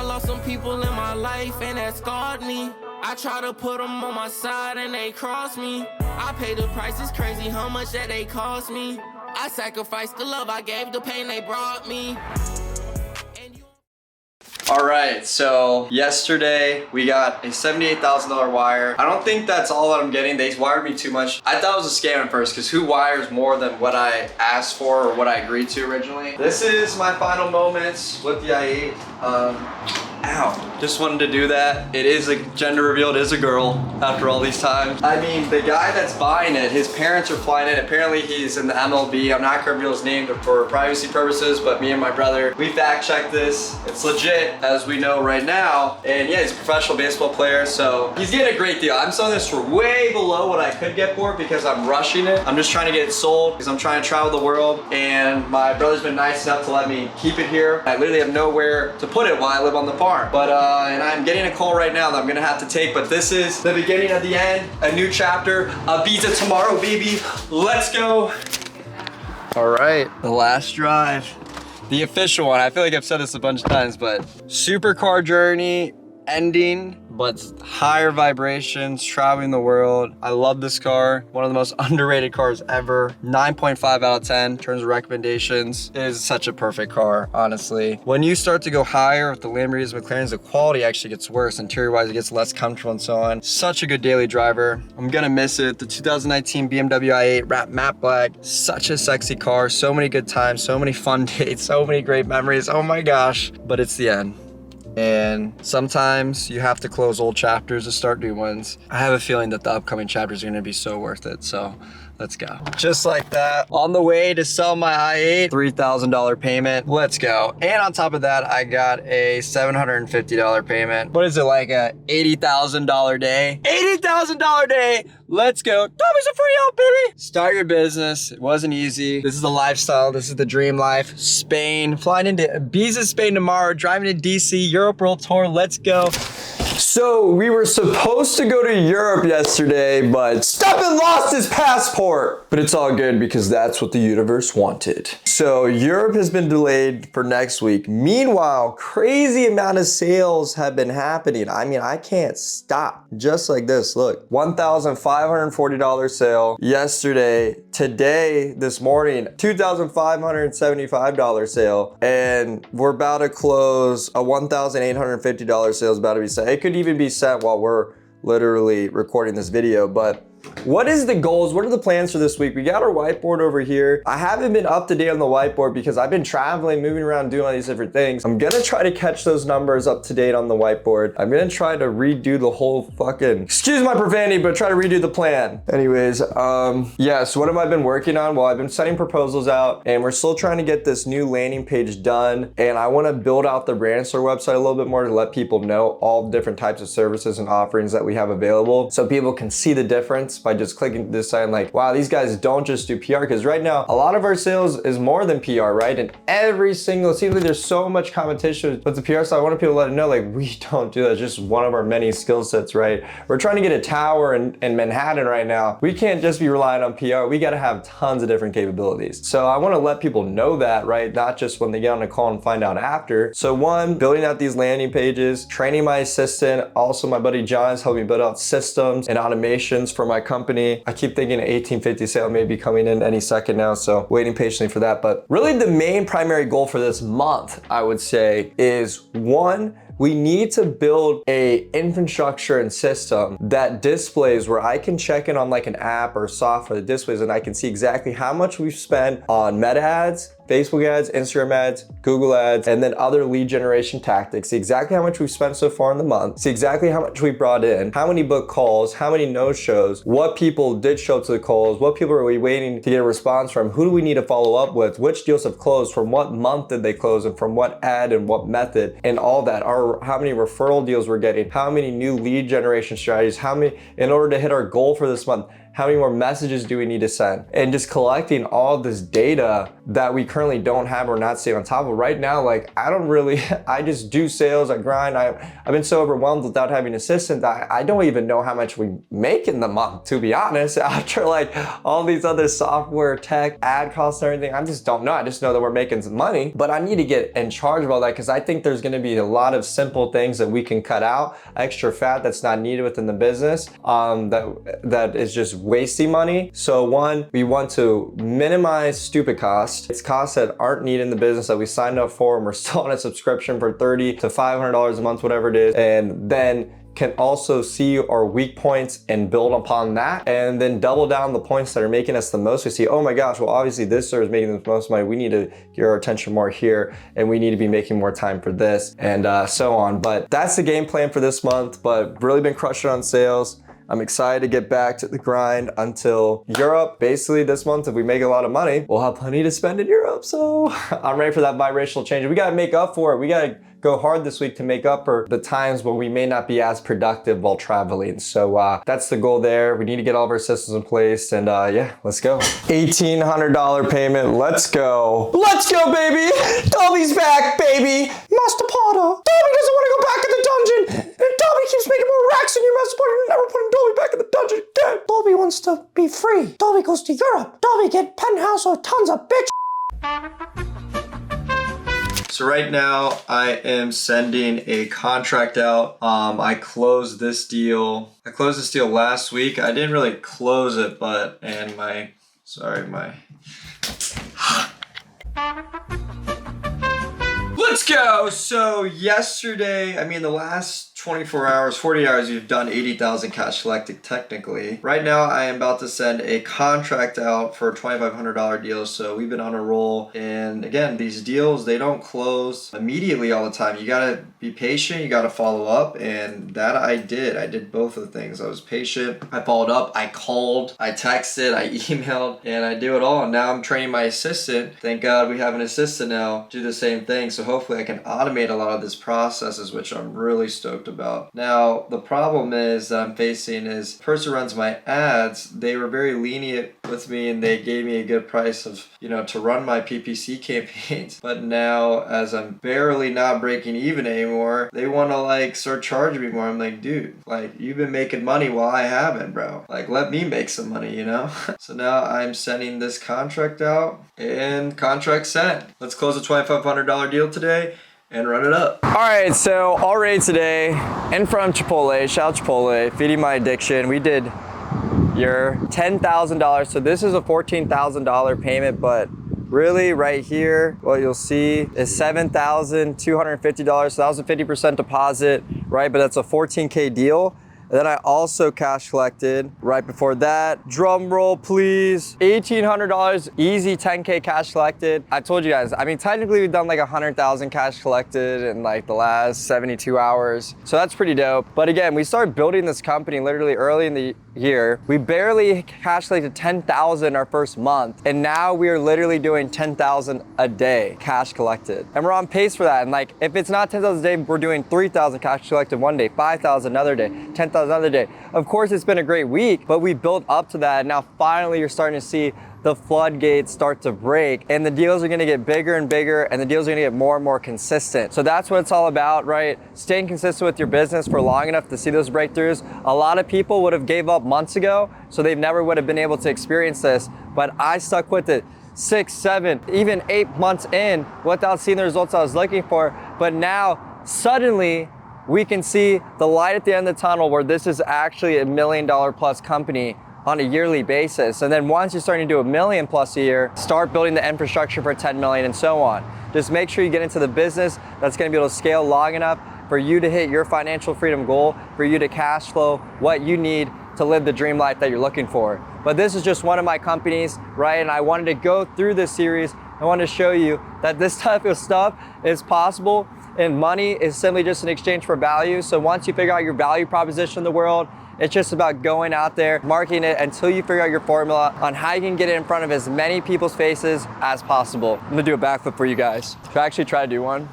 I lost some people in my life and that scarred me. I try to put them on my side and they cross me. I pay the price, it's crazy how much that they cost me. I sacrificed the love I gave, the pain they brought me. All right, so yesterday we got a $78,000 wire. I don't think that's all that I'm getting. They wired me too much. I thought it was a scam at first because who wires more than what I asked for or what I agreed to originally? This is my final moments with the i8. Ow, just wanted to do that. It is a gender reveal, it is a girl after all these times. I mean, the guy that's buying it, his parents are flying it. Apparently he's in the MLB. I'm not gonna reveal his name for privacy purposes, but me and my brother, we fact checked this. It's legit, as we know right now. And yeah, he's a professional baseball player, so he's getting a great deal. I'm selling this for way below what I could get for it because I'm rushing it. I'm just trying to get it sold because I'm trying to travel the world. And my brother's been nice enough to let me keep it here. I literally have nowhere to put it while I live on the farm. But and I'm getting a call right now that I'm gonna have to take, but this is the beginning of the end, a new chapter, a visa tomorrow, baby. Let's go. All right, the last drive, the official one. I feel like I've said this a bunch of times, but supercar journey ending, but higher vibrations, traveling the world. I love this car. One of the most underrated cars ever. 9.5 out of 10 in terms of recommendations. It is such a perfect car, honestly. When you start to go higher with the Lamborghinis, McLarens, the quality actually gets worse. Interior-wise, it gets less comfortable and so on. Such a good daily driver. I'm gonna miss it. The 2019 BMW i8 wrapped matte black. Such a sexy car. So many good times, so many fun dates, so many great memories. Oh my gosh. But it's the end. And sometimes you have to close old chapters to start new ones. I have a feeling that the upcoming chapters are gonna be so worth it, so let's go. Just like that, on the way to sell my i8, $3,000 payment, let's go. And on top of that, I got a $750 payment. What is it, like a $80,000 day? $80,000 day, let's go. Tommy's a free out, baby. Start your business, it wasn't easy. This is the lifestyle, this is the dream life. Spain, flying into Ibiza, Spain tomorrow, driving to DC, Europe World Tour, let's go. So we were supposed to go to Europe yesterday, but Stefan lost his passport. But it's all good because that's what the universe wanted. So Europe has been delayed for next week. Meanwhile, crazy amount of sales have been happening. I mean, I can't stop. Just like this, look, $1,540 sale yesterday. Today, this morning, $2,575 sale. And we're about to close a $1,850 sale is about to be set. It could even be set while we're literally recording this video, but what is the goals? What are the plans for this week? We got our whiteboard over here. I haven't been up to date on the whiteboard because I've been traveling, moving around, doing all these different things. I'm gonna try to catch those numbers up to date on the whiteboard. I'm gonna try to redo the whole fucking, excuse my profanity, but try to redo the plan. Anyways, yeah, so what have I been working on? Well, I've been sending proposals out and we're still trying to get this new landing page done. And I wanna build out the brand store website a little bit more to let people know all the different types of services and offerings that we have available so people can see the difference by just clicking this site and like, wow, these guys don't just do PR, because right now a lot of our sales is more than PR, right? And every single, it seems like there's so much competition with the PR side. I want people to let them know, like, we don't do that. It's just one of our many skill sets, right? We're trying to get a tower in Manhattan right now. We can't just be relying on PR. We got to have tons of different capabilities. So I want to let people know that, right? Not just when they get on a call and find out after. So one, building out these landing pages, training my assistant. Also, my buddy John's helping me build out systems and automations for my company. I keep thinking an 1850 sale may be coming in any second now, so waiting patiently for that. But really the main primary goal for this month, I would say, is one, we need to build a infrastructure and system that displays where I can check in on like an app or software that displays and I can see exactly how much we've spent on meta ads, Facebook ads, Instagram ads, Google ads, and then other lead generation tactics. See exactly how much we've spent so far in the month, see exactly how much we brought in, how many book calls, how many no-shows, what people did show to the calls, what people are we waiting to get a response from, who do we need to follow up with, which deals have closed, from what month did they close, and from what ad and what method, and all that. How many referral deals we're getting, how many new lead generation strategies, how many, in order to hit our goal for this month. How many more messages do we need to send? And just collecting all this data that we currently don't have or not staying on top of. Right now, like I don't really, I just do sales, I grind. I've been so overwhelmed without having an assistant that I don't even know how much we make in the month, to be honest. After like all these other software, tech, ad costs and everything, I just don't know. I just know that we're making some money, but I need to get in charge of all that because I think there's gonna be a lot of simple things that we can cut out, extra fat that's not needed within the business, that is just wasting money. So one, we want to minimize stupid costs. It's costs that aren't needed in the business that we signed up for and we're still on a subscription for $30 to $500 a month, whatever it is. And then can also see our weak points and build upon that, and then double down the points that are making us the most. We see, oh my gosh, well obviously this server is making the most money. We need to get our attention more here, and we need to be making more time for this, and so on. But that's the game plan for this month, but really been crushing on sales. I'm excited to get back to the grind until Europe. Basically this month, if we make a lot of money, we'll have plenty to spend in Europe. So I'm ready for that vibrational change. We gotta make up for it. We gotta go hard this week to make up for the times when we may not be as productive while traveling. So that's the goal there. We need to get all of our systems in place, and yeah, let's go. $1,800 payment, let's go. Let's go, baby. Dolby's back, baby. Master Potter. Dolby doesn't want to go back in the dungeon. And Dolby keeps making more racks than you, Master Potter. You're never putting Dolby back in the dungeon again. Dolby wants to be free. Dolby goes to Europe. Dolby get penthouse or tons of bitch. So right now I am sending a contract out. I closed this deal last week. I didn't really close it, but, and let's go. So yesterday, I mean the last 24 hours, 40 hours, you've done 80,000 cash collected technically. Right now, I am about to send a contract out for a $2,500 deal. So we've been on a roll. And again, these deals, they don't close immediately all the time. You gotta be patient, you gotta follow up. And that I did. I did both of the things. I was patient, I followed up, I called, I texted, I emailed, and I do it all. And now I'm training my assistant. Thank God we have an assistant now, do the same thing. So hopefully I can automate a lot of these processes, which I'm really stoked about. Now, the problem is that I'm facing is the person who runs my ads, they were very lenient with me and they gave me a good price of, you know, to run my PPC campaigns. But now, as I'm barely not breaking even anymore, they want to like start charging me more. I'm like, dude, like you've been making money while I haven't, bro. Like let me make some money, you know? So now I'm sending this contract out and contract sent. Let's close a $2,500 deal today and run it up. All right, so already today, in from Chipotle, shout out Chipotle, feeding my addiction. We did your $10,000. So this is a $14,000 payment, but really right here, what you'll see is $7,250. So that was a 50% deposit, right? But that's a 14K deal. And then I also cash collected right before that. Drum roll, please. $1,800, easy 10K cash collected. I told you guys, I mean, technically we've done like 100,000 cash collected in like the last 72 hours. So that's pretty dope. But again, we started building this company literally early in the year. We barely cash collected 10,000 our first month. And now we are literally doing 10,000 a day cash collected. And we're on pace for that. And like, if it's not 10,000 a day, we're doing 3,000 cash collected one day, 5,000 another day, 10,000 another day. Of course, it's been a great week, but we built up to that. And now finally you're starting to see the floodgates start to break and the deals are gonna get bigger and bigger and the deals are gonna get more and more consistent. So that's what it's all about, right? Staying consistent with your business for long enough to see those breakthroughs. A lot of people would have gave up months ago, so they never would have been able to experience this, but I stuck with it 6, 7, even 8 months in without seeing the results I was looking for. But now suddenly we can see the light at the end of the tunnel where this is actually $1 million plus company on a yearly basis. And then once you're starting to do $1 million plus a year, start building the infrastructure for 10 million and so on. Just make sure you get into the business that's gonna be able to scale long enough for you to hit your financial freedom goal, for you to cash flow what you need to live the dream life that you're looking for. But this is just one of my companies, right? And I wanted to go through this series. I wanted to show you that this type of stuff is possible, and money is simply just an exchange for value. So once you figure out your value proposition in the world, it's just about going out there, marketing it until you figure out your formula on how you can get it in front of as many people's faces as possible. I'm gonna do a backflip for you guys. Should I actually try to do one?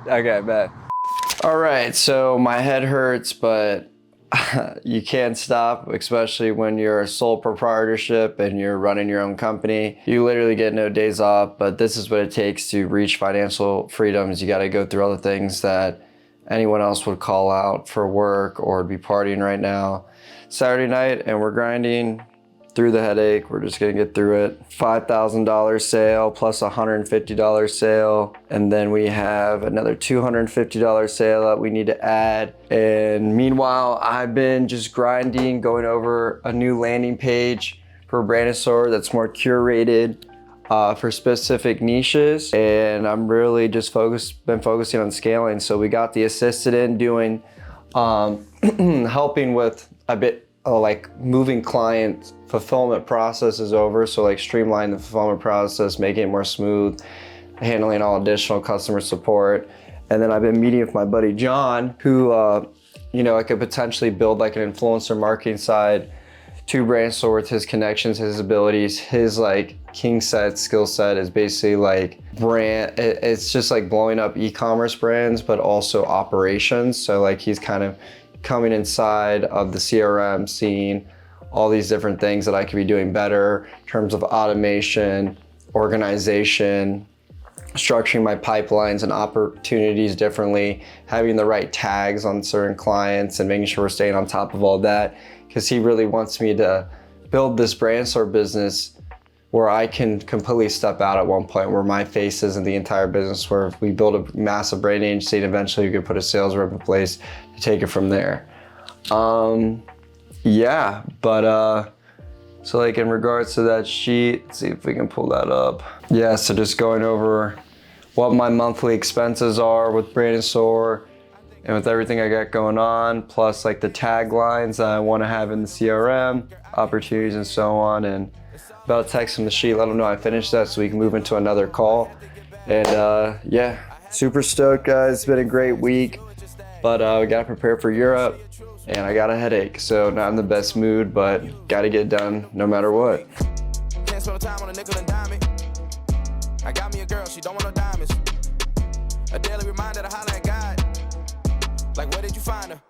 Okay, bet. All right, so my head hurts, but you can't stop, especially when you're a sole proprietorship and you're running your own company. You literally get no days off, but this is what it takes to reach financial freedoms. You got to go through all the things that anyone else would call out for work or be partying right now. Saturday night, and we're grinding through the headache. We're just gonna get through it. $5,000 sale plus $150 sale. And then we have another $250 sale that we need to add. And meanwhile, I've been just grinding, going over a new landing page for Brandon that's more curated for specific niches. And I'm really just been focusing on scaling. So we got the assistant in doing, helping with a bit like moving client fulfillment processes over, so like streamline the fulfillment process, making it more smooth, handling all additional customer support. And then I've been meeting with my buddy John, who I could potentially build like an influencer marketing side to Brandstore with his connections, his abilities. His like king set skill set is basically like it's just like blowing up e-commerce brands, but also operations. So like he's kind of coming inside of the CRM, seeing all these different things that I could be doing better in terms of automation, organization, structuring my pipelines and opportunities differently, having the right tags on certain clients and making sure we're staying on top of all that. Because he really wants me to build this Brandstore business where I can completely step out at one point, where my face is in the entire business, where if we build a massive brand agency and eventually we could put a sales rep in place to take it from there. Yeah, but so like in regards to that sheet, let's see if we can pull that up. Yeah, so just going over what my monthly expenses are with Brandstore and with everything I got going on, plus like the taglines that I want to have in the CRM, opportunities and so on. And about to text him the sheet, let him know I finished that so we can move into another call. And yeah, super stoked, guys. It's been a great week, but we got to prepare for Europe, and I got a headache, so not in the best mood, but got to get done no matter what. Can't spend time on a nickel and dime it. I got me a girl, she don't want no diamonds. A daily reminder to holler at God. Like, where did you find her?